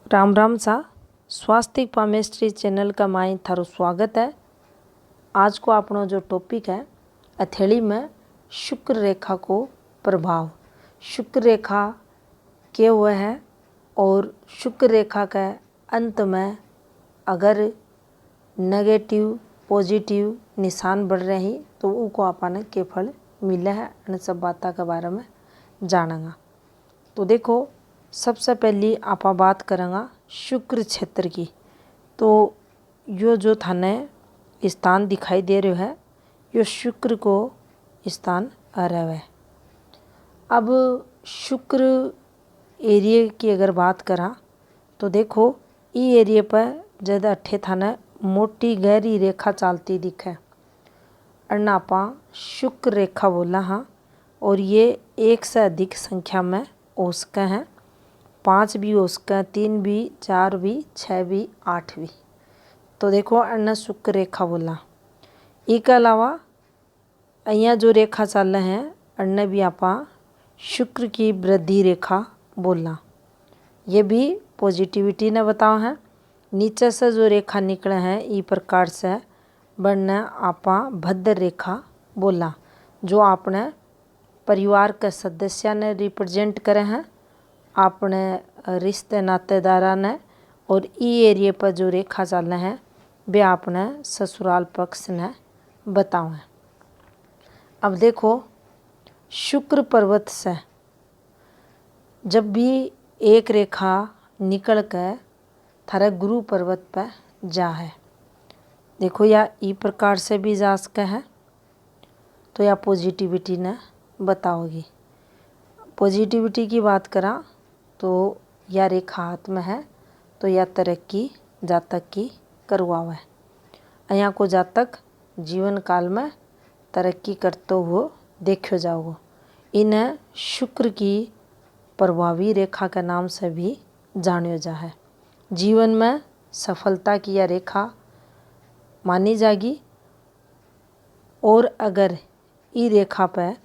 राम राम सा स्वास्थ्य palmistry channel का माई थारो स्वागत है। आज को अपनो जो टॉपिक है हथेली में शुक्र रेखा को प्रभाव। शुक्र रेखा क्या हुआ है और शुक्र रेखा के अंत में अगर नेगेटिव पॉजिटिव निशान बढ़ रहे हैं तो उनको अपन के फल मिले हैं। इन सब बातों के बारे में जानेंगे। तो देखो, सबसे पहली आप बात करेंगे शुक्र क्षेत्र की। तो यो जो थाने स्थान दिखाई दे रहे है यो शुक्र को स्थान आ रहा है। अब शुक्र एरिया की अगर बात करा तो देखो ई एरिया पर ज़्यादा अट्ठे थाने मोटी गहरी रेखा चलती दिखे अन्ना आपा शुक्र रेखा बोला हाँ। और ये एक से अधिक संख्या में औसका हैं, 5 भी औसका, 3 भी, 4 भी, 6 भी, 8 भी। तो देखो अन्ना शुक्र रेखा बोला। इसके अलावा अहियाँ जो रेखा चल रहे हैं अन्ना भी आपा शुक्र की वृद्धि रेखा बोलना। ये भी पॉजिटिविटी ने बताओ है। नीचे से जो रेखा निकले हैं ई प्रकार से बनने आपा भद्र रेखा बोला, जो आपने परिवार के सदस्य ने रिप्रेजेंट करे हैं, अपने रिश्ते नातेदारा ने। और ई एरिया पर जो रेखा चल रहे हैं वे आपने ससुराल पक्ष ने बताओ हैं। अब देखो शुक्र पर्वत से जब भी एक रेखा निकल कर थारे गुरु पर्वत पर जा है, देखो या ई प्रकार से भी जा सके है तो या पॉजिटिविटी ने बताओगी। पॉजिटिविटी की बात करा तो या रेखा हाथ में है तो या तरक्की जातक की करवावे। यहाँ को जातक जीवन काल में तरक्की करते हुए देखो जाओगे। इन्हें शुक्र की प्रभावी रेखा के नाम से भी जानो जा है। जीवन में सफलता की यह रेखा मानी जाएगी। और अगर ई रेखा पर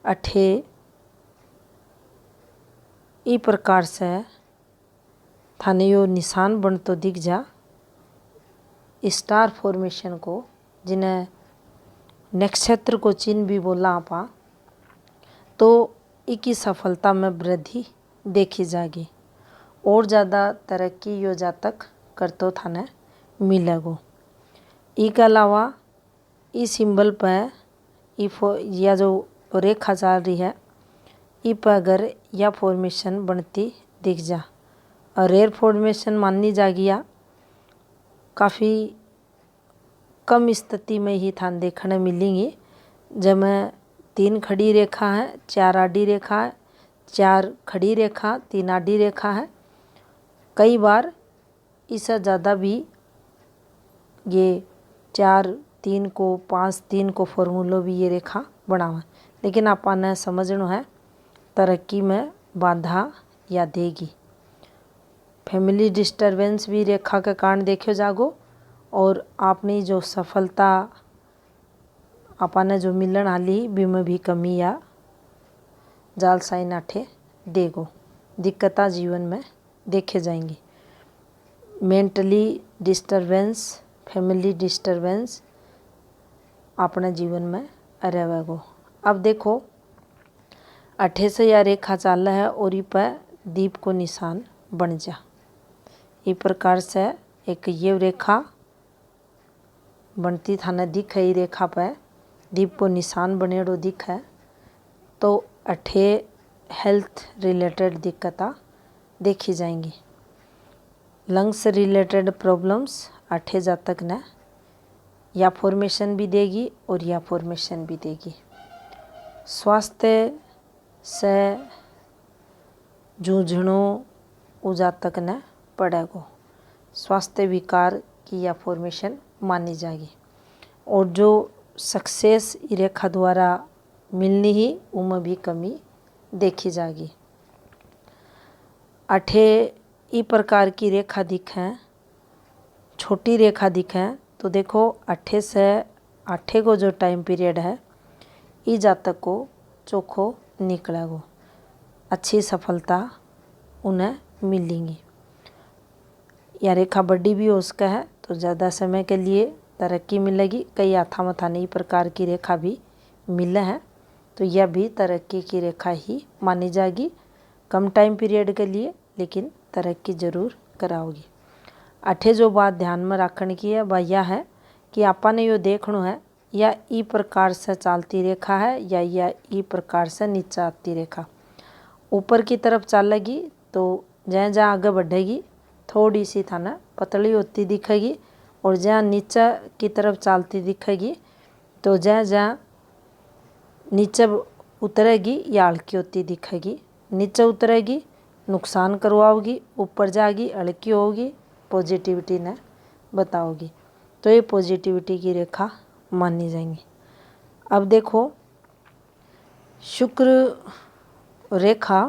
अठे ई प्रकार से थाने यो निशान बन तो दिख जा स्टार फॉर्मेशन को, जिन्हें नक्षत्र को चिन्ह भी बोला आपा, तो इसकी सफलता में वृद्धि देखी जाएगी और ज़्यादा तरक्की यो जातक करतो थाने मिलेगो। इसके अलावा इस सिंबल पर या जो रेखा चल रही है ई पर अगर यह फॉर्मेशन बनती दिख जा और रेयर फॉर्मेशन माननी जाएगी या काफ़ी कम स्थिति में ही थान देखने मिलेंगी, जिसमें 3 खड़ी रेखा है, 4 आडी रेखा है, 4 खड़ी रेखा, 3 आडी रेखा है। कई बार इससे ज़्यादा भी ये 4 3 को 5 3 को फॉर्मूलो भी ये रेखा बनावा, लेकिन आपने समझना है तरक्की में बाधा या देगी। फैमिली डिस्टर्बेंस भी रेखा के कारण देखो जागो और आपने जो सफलता आपने जो मिलन हाली भी में भी कमी या जालसाई नाठे देगो। दिक्कतें जीवन में देखे जाएंगी। मेंटली डिस्टर्बेंस, फैमिली डिस्टर्बेंस अपने जीवन में रहेगो। अब देखो अठे से यह रेखा चल है और ई पर दीप को निशान बन जा। इस प्रकार से एक ये रेखा बनती थाने दिख है। रेखा पर दीप को निशान बनेड़ो दिख है तो अठे हेल्थ रिलेटेड दिक्कतें देखी जाएंगी। लंग्स रिलेटेड प्रॉब्लम्स अठे जातक ने या फॉर्मेशन भी देगी और या फॉर्मेशन भी देगी। स्वास्थ्य से जूझनो उ जातक ने पड़ेगो। स्वास्थ्य विकार की या फॉर्मेशन मानी जाएगी और जो सक्सेस रेखा द्वारा मिलनी ही उनमें भी कमी देखी जाएगी। अठे ई प्रकार की रेखा दिखें, छोटी रेखा दिखें तो देखो अठे से आठे को जो टाइम पीरियड है ई जातक को चोखो निकलेगो, अच्छी सफलता उन्हें मिलेंगी। या रेखा बड़ी भी हो सका है तो ज़्यादा समय के लिए तरक्की मिलेगी। कई आथा मथा नई प्रकार की रेखा भी मिले हैं तो यह भी तरक्की की रेखा ही मानी जाएगी, कम टाइम पीरियड के लिए, लेकिन तरक्की जरूर कराओगी। अठे जो बात ध्यान में रखने की है वह यह है कि आपा ने यो देखना है या ई प्रकार से चालती रेखा है या ई प्रकार से नीचे आती रेखा। ऊपर की तरफ चलेगी तो जहाँ जहाँ आगे बढ़ेगी थोड़ी सी थाना पतली होती दिखेगी, और जहाँ नीचे की तरफ चलती दिखेगी तो जहाँ जहाँ नीचे उतरेगी या हल्की होती दिखेगी। नीचे उतरेगी नुकसान करवाओगी, ऊपर जाएगी हल्की होगी, पॉजिटिविटी ने बताओगी, तो ये पॉजिटिविटी की रेखा मानी जाएंगी। अब देखो शुक्र रेखा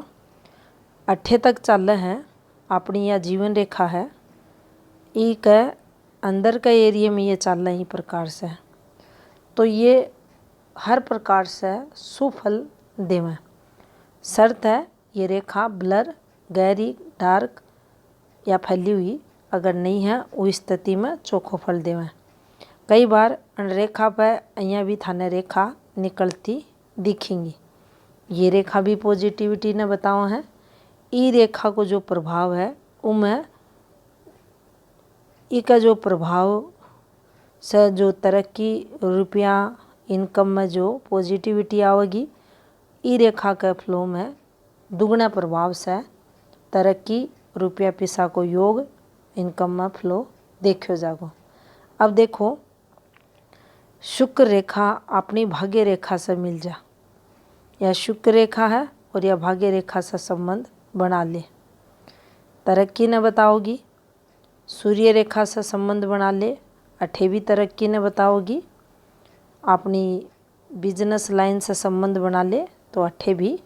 अठे तक चल है, अपनी यह जीवन रेखा है, ई के अंदर का एरिया में ये चल रही प्रकार से, तो ये हर प्रकार से सुफल देवें। शर्त है ये रेखा ब्लर, गहरी, डार्क या फैली हुई अगर नहीं है उस स्थिति में चोखो फल देवें। कई बार रेखा पर અહીંયા भी थाने रेखा निकलती दिखेंगी, ये रेखा भी पॉजिटिविटी ने बताओ है। ई रेखा को जो प्रभाव है उनमें इसका जो प्रभाव से जो तरक्की, रुपया, इनकम में जो पॉजिटिविटी आवेगी, ई रेखा के फ्लो में दुगना प्रभाव से तरक्की, रुपया पैसा को योग, इनकम में फ्लो देखो जागो। अब देखो शुक्र रेखा अपनी भाग्य रेखा से मिल जा, यह शुक्र रेखा है और यह भाग्य रेखा से संबंध बना ले, तरक्की ने बताओगी। सूर्य रेखा से संबंध बना ले, अठे भी तरक्की ने बताओगी। अपनी बिजनेस लाइन से संबंध बना ले तो अठे भी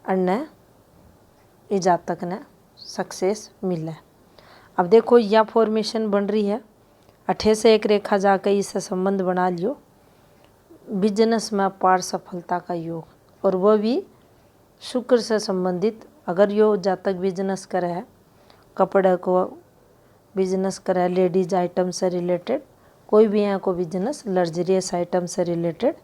अन्य जातक ने सक्सेस मिले। अब देखो यह फॉर्मेशन बन रही है, अठे से एक रेखा जाकर इससे संबंध बना लियो, बिजनेस में अपार सफलता का योग, और वह भी शुक्र से संबंधित। अगर यो जातक बिजनेस करे है, कपड़े को बिजनेस करे, लेडीज आइटम से रिलेटेड कोई भी यहाँ को बिजनेस, लग्जरियस आइटम से रिलेटेड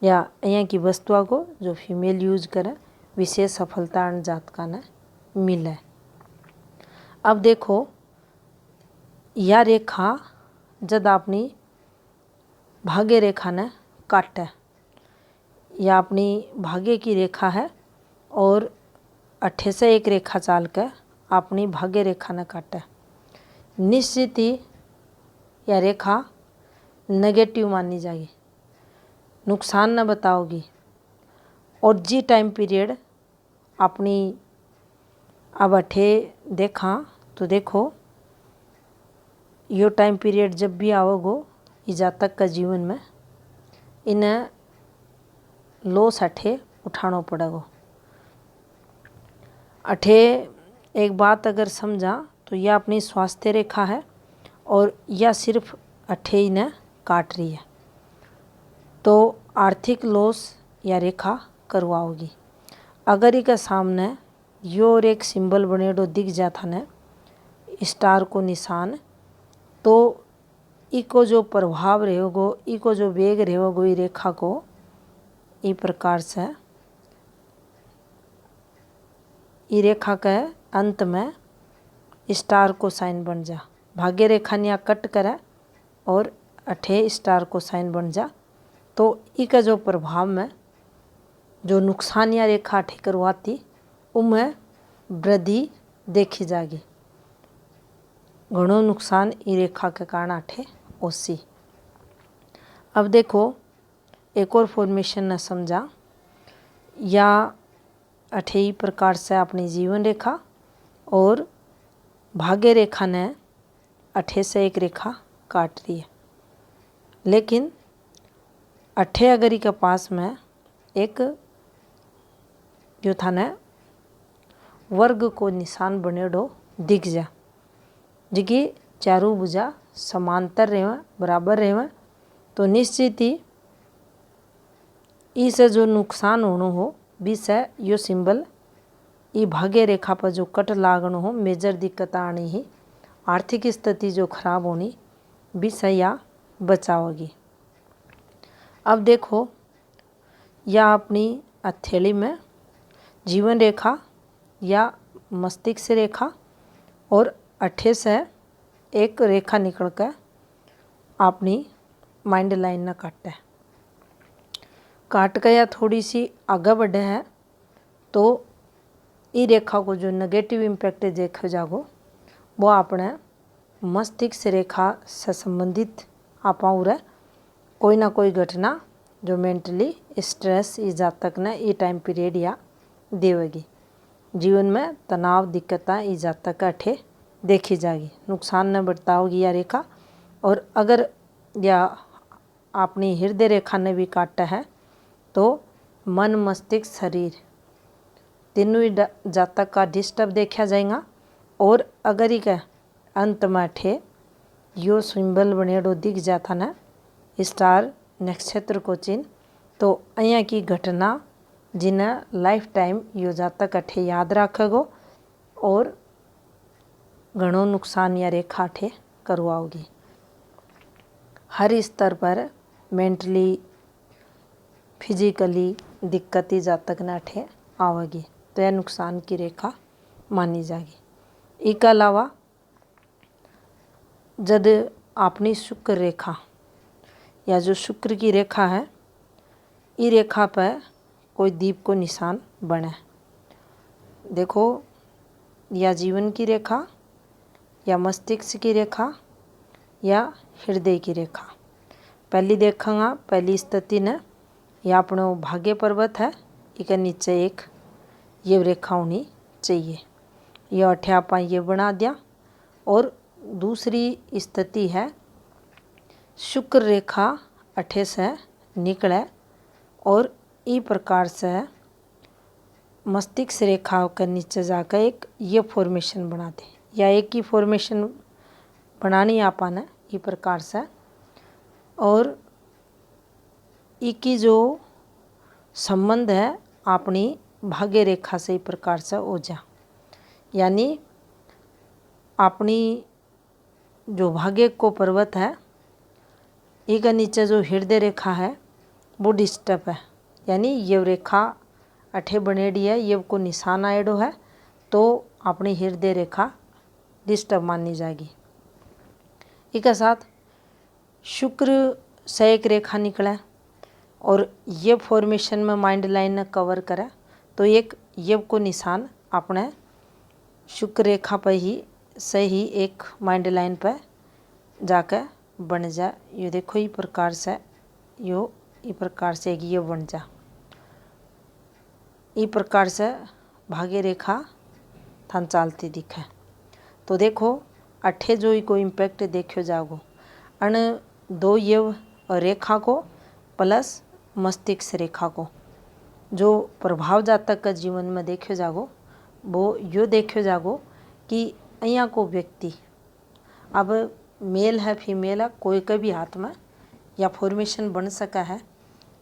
या यहाँ की वस्तुओं को जो फीमेल यूज करे, विशेष सफलता अन जातका ने मिले। अब देखो यह रेखा जब अपनी भाग्य रेखा ने काटे, यह अपनी भाग्य की रेखा है और अठे से एक रेखा चाल कर अपनी भाग्य रेखा ने काटे, निश्चित ही यह रेखा नेगेटिव मानी जाएगी, नुकसान न बताओगी। और जी टाइम पीरियड अपनी अब अठे देखा तो देखो यो टाइम पीरियड जब भी आओगो इस जातक का जीवन में इन्हें लॉस अठे उठाना पड़ेगा। अठे एक बात अगर समझा तो यह अपनी स्वास्थ्य रेखा है और यह सिर्फ अठे इन्हें काट रही है, तो आर्थिक लॉस या रेखा करवाओगी। अगर इसके सामने यो और एक सिंबल बनेडो दिख जाता ने स्टार को निशान, तो इको जो प्रभाव रहेगो, इको जो वेग रहेगो, ये रेखा को इस प्रकार से ये रेखा के अंत में स्टार को साइन बन जा, भाग्य रेखा निया कट करे और अठे स्टार को साइन बन जा, तो इसका जो प्रभाव में जो नुकसान या रेखा अठे करवाती उनमें वृद्धि देखी जाएगी। घणो नुकसान ई रेखा के कारण अठे ओसी। अब देखो एक और फॉर्मेशन न समझा, या अठे ही प्रकार से अपनी जीवन रेखा और भाग्य रेखा ने अठे से एक रेखा काट रही है, लेकिन अठे अगर के पास में एक जो था ने वर्ग को निशान बनेडो दिख जा, जिकी चारों भुजा समांतर रहें, बराबर रहें, तो निश्चित ही इसे जो नुकसान होनो हो बीसे यो सिंबल ई भाग्य रेखा पर जो कट लागनो हो, मेजर दिक्कत आनी ही आर्थिक स्थिति जो खराब होनी भी सही या बचाओगी। अब देखो या अपनी हथेली में जीवन रेखा या मस्तिष्क रेखा और अठे से एक रेखा निकल कर अपनी माइंड लाइन न काट कर या थोड़ी सी आगे बढ़े है तो ये रेखा को जो नेगेटिव इम्पैक्ट देखो जागो वो अपने मस्तिष्क रेखा से संबंधित आपा उरे कोई ना कोई घटना जो मेंटली स्ट्रेस इस जातक ने ये टाइम पीरियड या देवेगी। जीवन में तनाव दिक्कतें इस जातक अठे देखी जाएगी, नुकसान न बरताओगी या रेखा। और अगर या अपनी हृदय रेखा ने भी काटा है तो मन मस्तिष्क शरीर तीनों ही जातक का डिस्टर्ब देखा जाएगा। और अगर ही के अंत में अठे यो सिंबल बनेड़ो दिख जाता ना स्टार नक्षत्र को चिन्ह तो अहियाँ की घटना जिन्हें लाइफ टाइम यो जातक अठे याद रखेगो और घणो नुकसान या रेखा अठे करवाओगी। हर स्तर पर मेंटली फिजिकली दिक्कती जातक ने अठे आवेगी तो यह नुकसान की रेखा मानी जाएगी। इसके अलावा जब अपनी शुक्र रेखा या जो शुक्र की रेखा है ये रेखा पर कोई दीप को निशान बने, देखो या जीवन की रेखा या मस्तिष्क की रेखा या हृदय की रेखा। पहली देखेंगे पहली स्थिति ने यह अपना भाग्य पर्वत है इसके नीचे एक ये रेखा होनी चाहिए, यह अठे आपा ये बना दिया। और दूसरी स्थिति है शुक्र रेखा अठे से निकले और इस प्रकार से मस्तिष्क रेखा के नीचे जाकर एक ये फॉर्मेशन बना दे या एक ही फॉर्मेशन बनानी आपा ने इस प्रकार से। और इसकी जो संबंध है अपनी भाग्य रेखा से इस प्रकार से हो जा, यानी अपनी जो भाग्य को पर्वत है इसके नीचे जो हृदय रेखा है वो डिस्टर्ब है, यानी ये रेखा अठे बनेड़ी है ये को निशान आएडो है तो अपनी हृदय रेखा डिस्टर्ब मानी जाएगी। इसके साथ शुक्र से एक रेखा निकले और ये फॉर्मेशन में माइंड लाइन ने कवर करे तो एक ये को निशान अपने शुक्र रेखा पर ही से ही एक माइंड लाइन पर जाकर बन जा। ये देखो इस प्रकार से यो इस प्रकार से एक ये बन जा, इस प्रकार से भाग्य रेखा थान चालती दिखे। तो देखो अठे जो को इम्पैक्ट देखो जागो अन दो ये रेखा को प्लस मस्तिष्क रेखा को जो प्रभाव जातक का जीवन में देखो जागो वो यो देखो जागो कि अहियाँ को व्यक्ति अब मेल है फीमेल है कोई के भी हाथ में या फॉर्मेशन बन सका है,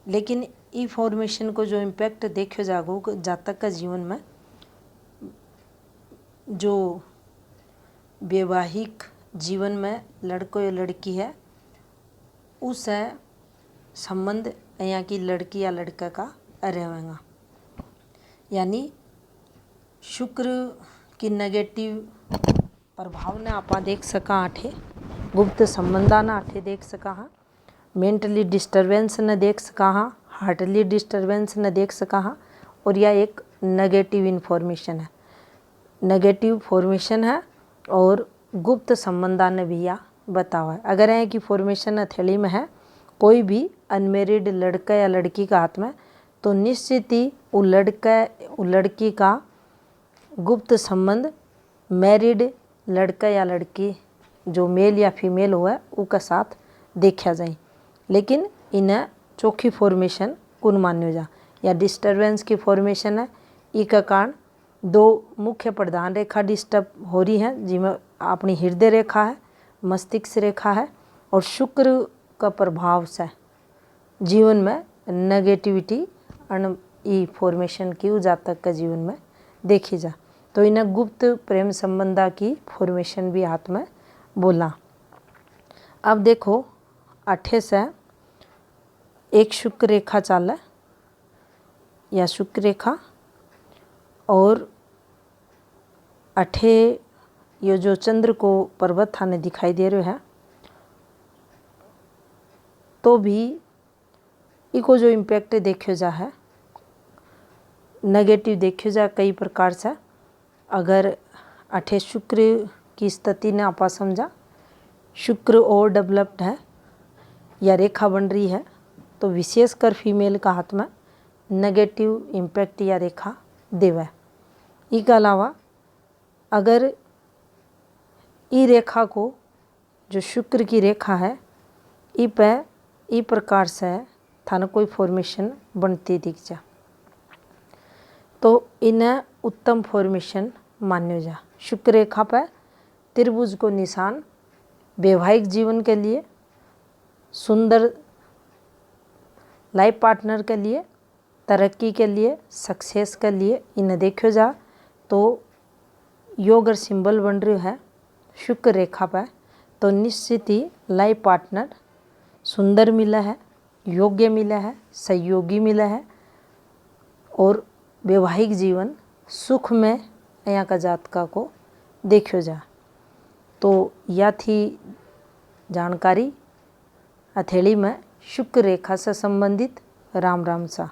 लेकिन ई फॉर्मेशन को जो इम्पैक्ट देखो जागो जातक का जीवन में जो वैवाहिक जीवन में लड़को या लड़की है उससे संबंध यहाँ की लड़की या लड़का का रहेगा। यानी शुक्र की नेगेटिव प्रभाव ने आपा देख सका आठे, गुप्त संबंधा ना आठे देख सका हाँ, मेंटली डिस्टर्बेंस ने देख सका हाँ, हार्टली डिस्टर्बेंस ने देख सका हाँ। और यह एक नेगेटिव इन्फॉर्मेशन है, नेगेटिव फॉर्मेशन है और गुप्त संबंधा ने भी यह बतावा है। अगर है कि फॉर्मेशन हथेली में है कोई भी अनमेरिड लड़का या लड़की का हाथ में तो निश्चित ही वो लड़की का गुप्त संबंध मैरिड लड़का या लड़की जो मेल या फीमेल हुआ उसके साथ देखा जाए, लेकिन इन्हें चौखी फॉर्मेशन कौन मान्यो जा या डिस्टर्बेंस की फॉर्मेशन है। इसका कारण दो मुख्य प्रधान रेखा डिस्टर्ब हो रही है जिसमें अपनी हृदय रेखा है, मस्तिष्क रेखा है और शुक्र का प्रभाव से जीवन में नेगेटिविटी ई फॉर्मेशन की जातक का जीवन में देखी जा। तो इन्हें गुप्त प्रेम संबंधा की फॉर्मेशन भी हाथ में बोला। अब देखो अठे से एक शुक्र रेखा चाले या शुक्र रेखा, और अठे ये जो चंद्र को पर्वत थाने दिखाई दे रहे है, तो भी इको जो इम्पैक्ट देखो जा है नेगेटिव देखो जा कई प्रकार से। अगर अठे शुक्र की स्थिति ने आपा समझा, शुक्र और डेवलप्ड है या रेखा बन रही है, तो विशेषकर फीमेल का हाथ में नेगेटिव इम्पैक्ट या रेखा देवे। इसके अलावा अगर ई रेखा को जो शुक्र की रेखा है ई पे ई प्रकार से थाने कोई फॉर्मेशन बनती दिख जा, तो इन्हें उत्तम फॉर्मेशन मान्यो जा। शुक्र रेखा पर त्रिभुज को निशान वैवाहिक जीवन के लिए, सुंदर लाइफ पार्टनर के लिए, तरक्की के लिए, सक्सेस के लिए इन्हें देखो जा, तो यो अगर सिंबल बन रही है शुक्र रेखा पर, तो निश्चित ही लाइफ पार्टनर सुंदर मिला है, योग्य मिला है, सहयोगी मिला है, और वैवाहिक जीवन सुख में यहाँ का जातका को देखो जा। तो यह थी जानकारी हथेली में शुक्र रेखा से संबंधित। राम राम सा।